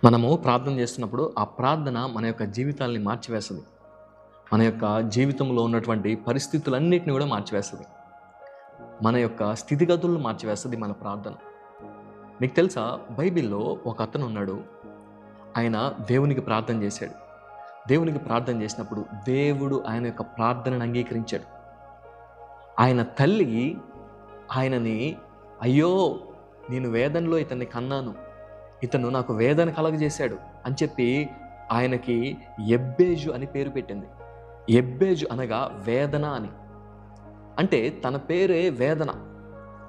మనము ప్రార్థన చేస్తున్నప్పుడు ఆ ప్రార్థన మన యొక్క జీవితాల్ని మార్చివేస్తుంది. మన యొక్క జీవితంలో ఉన్నటువంటి పరిస్థితులన్నిటిని కూడా మార్చివేస్తుంది. మన యొక్క స్థితిగతులను మార్చివేస్తుంది మన ప్రార్థన. మీకు తెలుసా, బైబిల్‌లో ఒక అతను ఉన్నాడు. ఆయన దేవునికి ప్రార్థన చేశాడు. దేవునికి ప్రార్థన చేసినప్పుడు దేవుడు ఆయన యొక్క ప్రార్థనను అంగీకరించాడు. ఆయన తల్లి ఆయనని, అయ్యో నేను వేదనలో ఇతన్ని కన్నాను, ఇతను నాకు వేదన కలగజేశాడు అని చెప్పి ఆయనకి ఎబ్బేజు అని పేరు పెట్టింది. ఎబ్బేజు అనగా వేదన అని. అంటే తన పేరే వేదన.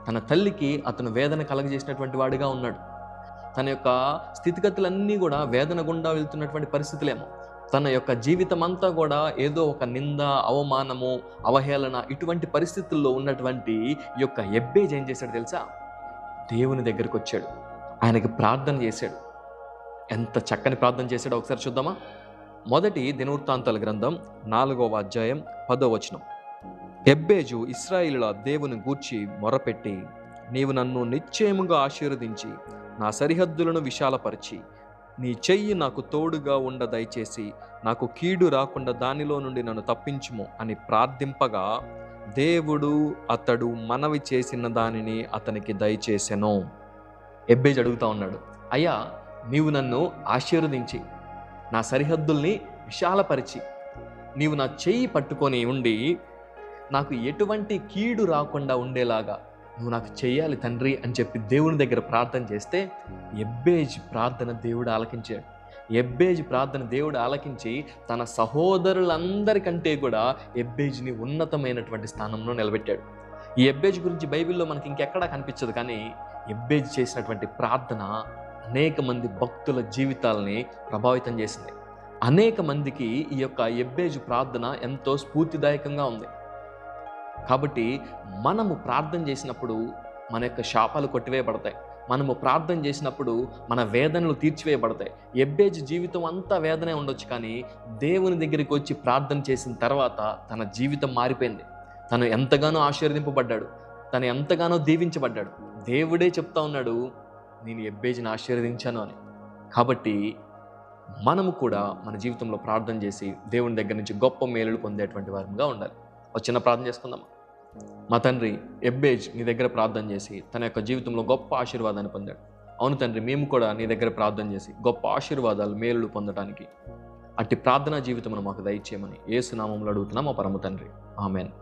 తన తల్లికి అతను వేదన కలగజేసినటువంటి వాడిగా ఉన్నాడు. తన యొక్క స్థితిగతులన్నీ కూడా వేదన గుండా వెళ్తున్నటువంటి పరిస్థితులేమో. తన యొక్క జీవితం అంతా కూడా ఏదో ఒక నింద, అవమానము, అవహేళన ఇటువంటి పరిస్థితుల్లో ఉన్నటువంటి ఈ యొక్క ఎబ్బేజు ఏం చేశాడు తెలుసా? దేవుని దగ్గరికి వచ్చాడు. ఆయనకి ప్రార్థన చేశాడు. ఎంత చక్కని ప్రార్థన చేశాడో ఒకసారి చూద్దామా? మొదటి దినవృత్తాంతాల గ్రంథం 4వ అధ్యాయం 10వ వచనం. ఎబ్బేజు ఇశ్రాయేలుల దేవుని గూర్చి మొరపెట్టి, నీవు నన్ను నిశ్చయముగా ఆశీర్వదించి నా సరిహద్దులను విశాలపరిచి నీ చెయ్యి నాకు తోడుగా ఉండ దయచేసి నాకు కీడు రాకుండా దానిలో నుండి నన్ను తప్పించుము అని ప్రార్థింపగా దేవుడు అతడు మనవి చేసిన దానిని అతనికి దయచేసెను. ఎబ్బేజు అడుగుతా ఉన్నాడు, అయ్యా నీవు నన్ను ఆశీర్వదించి నా సరిహద్దుల్ని విశాలపరిచి నీవు నా చెయ్యి పట్టుకొని ఉండి నాకు ఎటువంటి కీడు రాకుండా ఉండేలాగా నువ్వు నాకు చెయ్యాలి తండ్రి అని చెప్పి దేవుని దగ్గర ప్రార్థన చేస్తే ఎబ్బేజు ప్రార్థన దేవుడు ఆలకించాడు. ఎబ్బేజు ప్రార్థన దేవుడు ఆలకించి తన సహోదరులందరికంటే కూడా ఎబ్బేజుని ఉన్నతమైనటువంటి స్థానంలో నిలబెట్టాడు. ఈ ఎబ్బేజు గురించి బైబిల్లో మనకి ఇంకెక్కడా కనిపించదు, కానీ ఎబ్బేజు చేసినటువంటి ప్రార్థన అనేక మంది భక్తుల జీవితాలని ప్రభావితం చేసింది. అనేక మందికి ఈ యొక్క ఎబ్బేజు ప్రార్థన ఎంతో స్ఫూర్తిదాయకంగా ఉంది. కాబట్టి మనము ప్రార్థన చేసినప్పుడు మన యొక్క శాపాలు కొట్టివేయబడతాయి. మనము ప్రార్థన చేసినప్పుడు మన వేదనలు తీర్చివేయబడతాయి. ఎబ్బేజు జీవితం అంతా వేదనే ఉండొచ్చు, కానీ దేవుని దగ్గరికి వచ్చి ప్రార్థన చేసిన తర్వాత తన జీవితం మారిపోయింది. తను ఎంతగానో ఆశీర్వదింపబడ్డాడు, తను ఎంతగానో దీవించబడ్డాడు. దేవుడే చెప్తా ఉన్నాడు, నేను ఎబ్బేజుని ఆశీర్వదించాను అని. కాబట్టి మనము కూడా మన జీవితంలో ప్రార్థన చేసి దేవుని దగ్గర నుంచి గొప్ప మేలులు పొందేటువంటి వారంగా ఉండాలి. ఒక చిన్న ప్రార్థన చేసుకుందామా? మా తండ్రి, ఎబ్బేజు నీ దగ్గర ప్రార్థన చేసి తన యొక్క జీవితంలో గొప్ప ఆశీర్వాదాన్ని పొందాడు. అవును తండ్రి, మేము కూడా నీ దగ్గర ప్రార్థన చేసి గొప్ప ఆశీర్వాదాలు, మేలులు పొందడానికి అట్టి ప్రార్థనా జీవితమును మాకు దయచేయమని యేసు నామములో అడుగుతున్నాం మా పరమ తండ్రి. ఆమేన్.